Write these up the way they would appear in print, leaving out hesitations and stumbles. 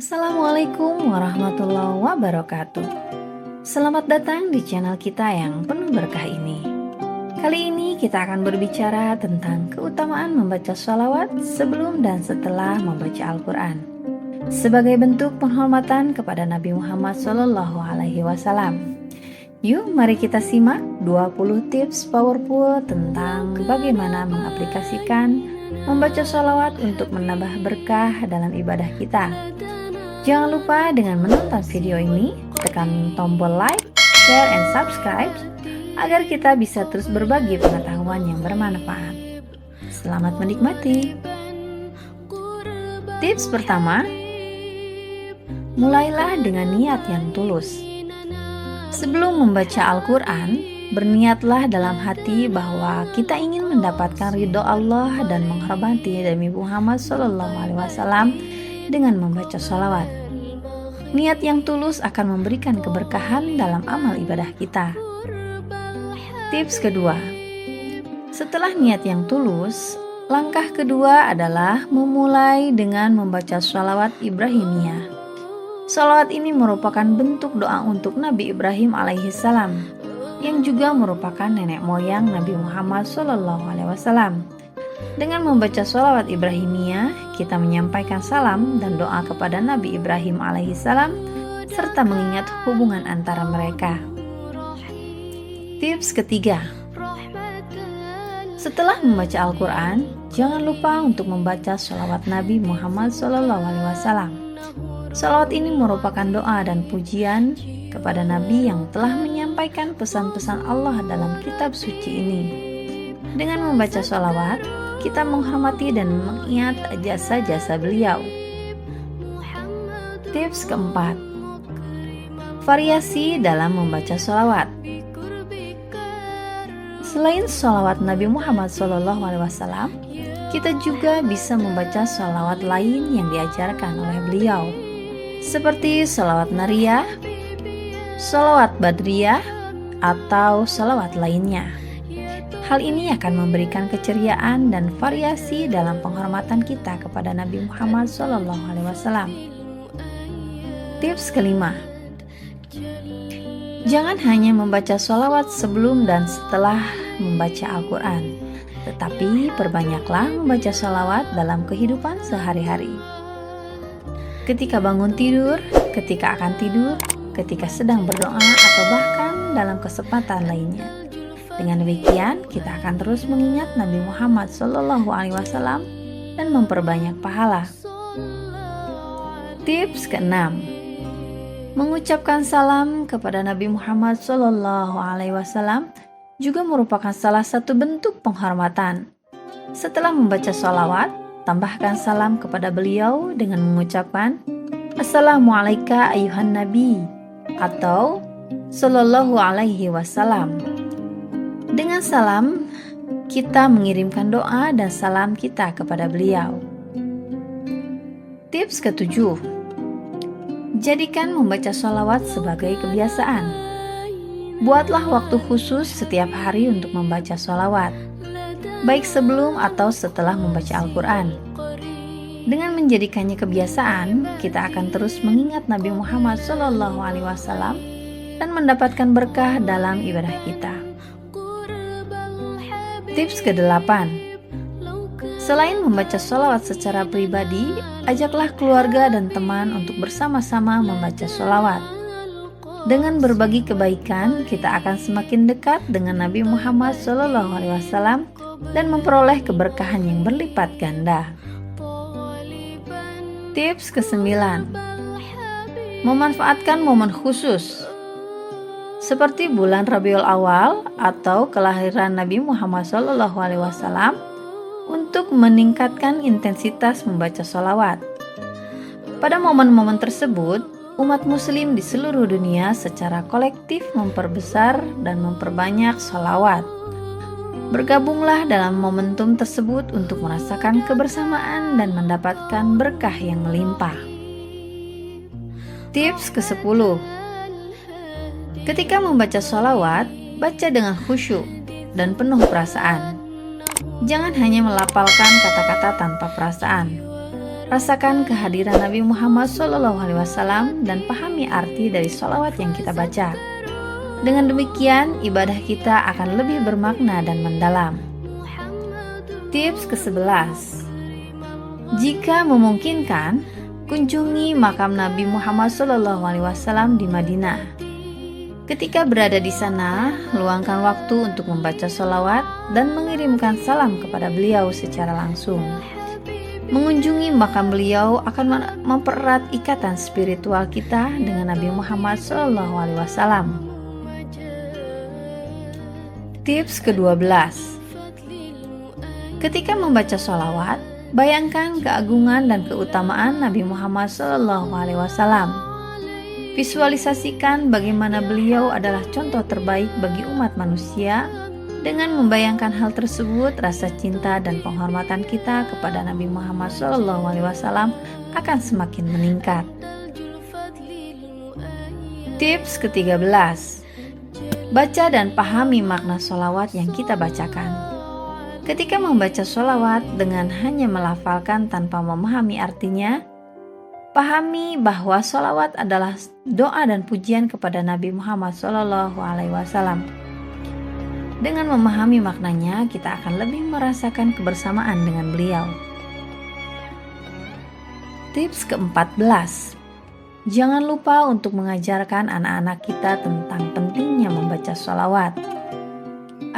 Assalamualaikum warahmatullahi wabarakatuh. Selamat datang di channel kita yang penuh berkah ini. Kali ini kita akan berbicara tentang keutamaan membaca sholawat sebelum dan setelah membaca Al-Quran sebagai bentuk penghormatan kepada Nabi Muhammad SAW. Yuk mari kita simak 20 tips powerful tentang bagaimana mengaplikasikan membaca sholawat untuk menambah berkah dalam ibadah kita. Jangan lupa dengan menonton video ini, tekan tombol like, share, and subscribe agar kita bisa terus berbagi pengetahuan yang bermanfaat. Selamat menikmati. Tips pertama, mulailah dengan niat yang tulus. Sebelum membaca Al-Quran, berniatlah dalam hati bahwa kita ingin mendapatkan ridho Allah dan menghormati Nabi Muhammad SAW dengan membaca sholawat. Niat yang tulus akan memberikan keberkahan dalam amal ibadah kita. Tips kedua, setelah niat yang tulus, langkah kedua adalah memulai dengan membaca sholawat Ibrahimiyah. Sholawat ini merupakan bentuk doa untuk Nabi Ibrahim alaihissalam, yang juga merupakan nenek moyang Nabi Muhammad SAW. Dengan membaca sholawat Ibrahimiyah, kita menyampaikan salam dan doa kepada Nabi Ibrahim alaihissalam, serta mengingat hubungan antara mereka. Tips ketiga, setelah membaca Al-Quran, jangan lupa untuk membaca sholawat Nabi Muhammad SAW. Sholawat ini merupakan doa dan pujian kepada Nabi yang telah menyampaikan pesan-pesan Allah dalam kitab suci ini. Dengan membaca sholawat, kita menghormati dan mengingat jasa-jasa beliau. Tips keempat, variasi dalam membaca sholawat. Selain sholawat Nabi Muhammad SAW, kita juga bisa membaca sholawat lain yang diajarkan oleh beliau, seperti sholawat nariyah, sholawat badriyah, atau sholawat lainnya. Hal ini akan memberikan keceriaan dan variasi dalam penghormatan kita kepada Nabi Muhammad SAW. Tips kelima, jangan hanya membaca sholawat sebelum dan setelah membaca Al-Quran, tetapi perbanyaklah membaca sholawat dalam kehidupan sehari-hari. Ketika bangun tidur, ketika akan tidur, ketika sedang berdoa, atau bahkan dalam kesempatan lainnya. Dengan demikian, kita akan terus mengingat Nabi Muhammad SAW dan memperbanyak pahala. Tips keenam, mengucapkan salam kepada Nabi Muhammad SAW juga merupakan salah satu bentuk penghormatan. Setelah membaca sholawat, tambahkan salam kepada beliau dengan mengucapkan Assalamualaikum ayuhan Nabi atau Sallallahu alaihi wasallam. Dengan salam, kita mengirimkan doa dan salam kita kepada beliau. Tips ketujuh, jadikan membaca sholawat sebagai kebiasaan. Buatlah waktu khusus setiap hari untuk membaca sholawat, baik sebelum atau setelah membaca Al-Quran. Dengan menjadikannya kebiasaan, kita akan terus mengingat Nabi Muhammad SAW dan mendapatkan berkah dalam ibadah kita. Tips ke-8, selain membaca sholawat secara pribadi, ajaklah keluarga dan teman untuk bersama-sama membaca sholawat. Dengan berbagi kebaikan, kita akan semakin dekat dengan Nabi Muhammad SAW dan memperoleh keberkahan yang berlipat ganda. Tips ke-9, memanfaatkan momen khusus seperti bulan Rabiul Awal atau kelahiran Nabi Muhammad SAW untuk meningkatkan intensitas membaca sholawat. Pada momen-momen tersebut, umat muslim di seluruh dunia secara kolektif memperbesar dan memperbanyak sholawat. Bergabunglah dalam momentum tersebut untuk merasakan kebersamaan dan mendapatkan berkah yang melimpah. Tips ke-10, ketika membaca sholawat, baca dengan khusyuk dan penuh perasaan. Jangan hanya melafalkan kata-kata tanpa perasaan. Rasakan kehadiran Nabi Muhammad SAW dan pahami arti dari sholawat yang kita baca. Dengan demikian, ibadah kita akan lebih bermakna dan mendalam. Tips ke-11. Jika memungkinkan, kunjungi makam Nabi Muhammad SAW di Madinah. Ketika berada di sana, luangkan waktu untuk membaca sholawat dan mengirimkan salam kepada beliau secara langsung. Mengunjungi makam beliau akan mempererat ikatan spiritual kita dengan Nabi Muhammad SAW. Tips ke-12. Ketika membaca sholawat, bayangkan keagungan dan keutamaan Nabi Muhammad SAW. Visualisasikan bagaimana beliau adalah contoh terbaik bagi umat manusia. Dengan membayangkan hal tersebut, rasa cinta dan penghormatan kita kepada Nabi Muhammad SAW akan semakin meningkat. Tips ke-13. Baca dan pahami makna sholawat yang kita bacakan. Ketika membaca sholawat dengan hanya melafalkan tanpa memahami artinya, pahami bahwa sholawat adalah doa dan pujian kepada Nabi Muhammad SAW. Dengan memahami maknanya, kita akan lebih merasakan kebersamaan dengan beliau. Tips ke-14. Jangan lupa untuk mengajarkan anak-anak kita tentang pentingnya membaca sholawat.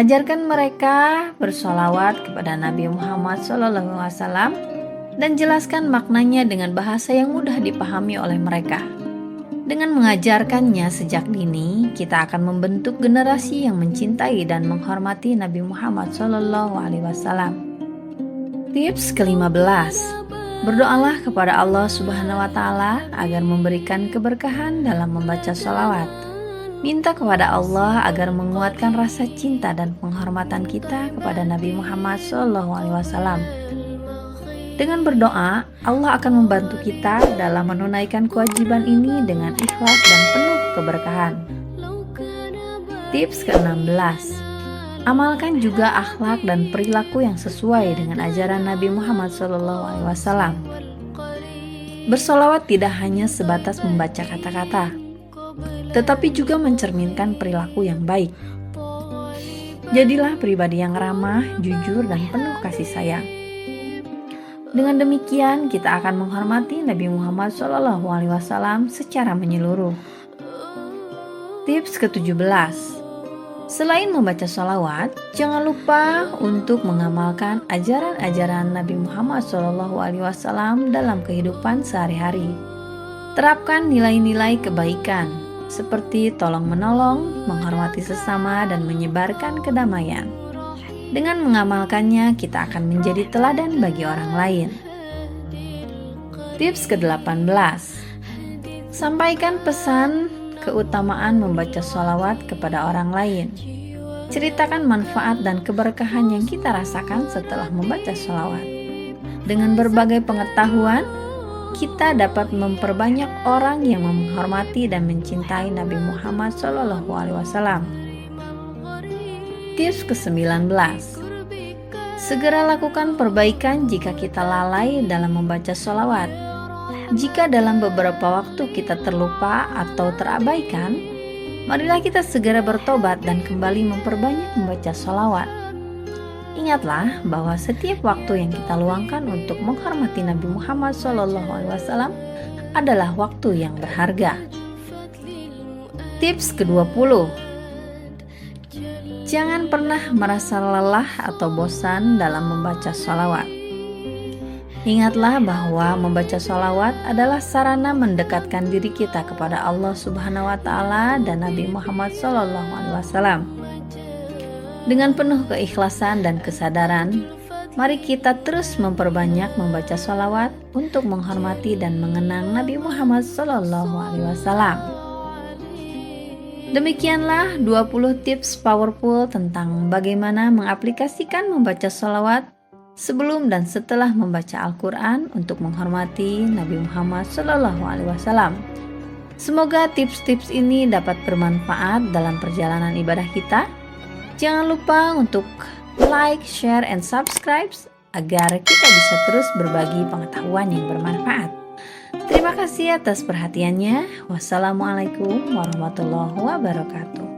Ajarkan mereka bersholawat kepada Nabi Muhammad SAW dan jelaskan maknanya dengan bahasa yang mudah dipahami oleh mereka. Dengan mengajarkannya sejak dini, kita akan membentuk generasi yang mencintai dan menghormati Nabi Muhammad SAW. Tips ke-15. Berdoalah kepada Allah Subhanahu wa Ta'ala agar memberikan keberkahan dalam membaca sholawat. Minta kepada Allah agar menguatkan rasa cinta dan penghormatan kita kepada Nabi Muhammad SAW. Dengan berdoa, Allah akan membantu kita dalam menunaikan kewajiban ini dengan ikhlas dan penuh keberkahan. Tips ke-16. Amalkan juga akhlak dan perilaku yang sesuai dengan ajaran Nabi Muhammad SAW. Bersolawat tidak hanya sebatas membaca kata-kata, tetapi juga mencerminkan perilaku yang baik. Jadilah pribadi yang ramah, jujur, dan penuh kasih sayang. Dengan demikian, kita akan menghormati Nabi Muhammad SAW secara menyeluruh. Tips ke-17. Selain membaca sholawat, jangan lupa untuk mengamalkan ajaran-ajaran Nabi Muhammad SAW dalam kehidupan sehari-hari. Terapkan nilai-nilai kebaikan, seperti tolong-menolong, menghormati sesama, dan menyebarkan kedamaian. Dengan mengamalkannya, kita akan menjadi teladan bagi orang lain. Tips ke-18. Sampaikan pesan keutamaan membaca sholawat kepada orang lain. Ceritakan manfaat dan keberkahan yang kita rasakan setelah membaca sholawat. Dengan berbagai pengetahuan, kita dapat memperbanyak orang yang menghormati dan mencintai Nabi Muhammad SAW. Tips ke-19. Segera lakukan perbaikan jika kita lalai dalam membaca sholawat. Jika dalam beberapa waktu kita terlupa atau terabaikan, marilah kita segera bertobat dan kembali memperbanyak membaca sholawat. Ingatlah bahwa setiap waktu yang kita luangkan untuk menghormati Nabi Muhammad SAW adalah waktu yang berharga. Tips ke-20. Jangan pernah merasa lelah atau bosan dalam membaca sholawat. Ingatlah bahwa membaca sholawat adalah sarana mendekatkan diri kita kepada Allah Subhanahu wa Ta'ala dan Nabi Muhammad SAW. Dengan penuh keikhlasan dan kesadaran, mari kita terus memperbanyak membaca sholawat untuk menghormati dan mengenang Nabi Muhammad SAW. Demikianlah 20 tips powerful tentang bagaimana mengaplikasikan membaca sholawat sebelum dan setelah membaca Al-Quran untuk menghormati Nabi Muhammad SAW. Semoga tips-tips ini dapat bermanfaat dalam perjalanan ibadah kita. Jangan lupa untuk like, share, and subscribe agar kita bisa terus berbagi pengetahuan yang bermanfaat. Terima kasih atas perhatiannya. Wassalamualaikum warahmatullahi wabarakatuh.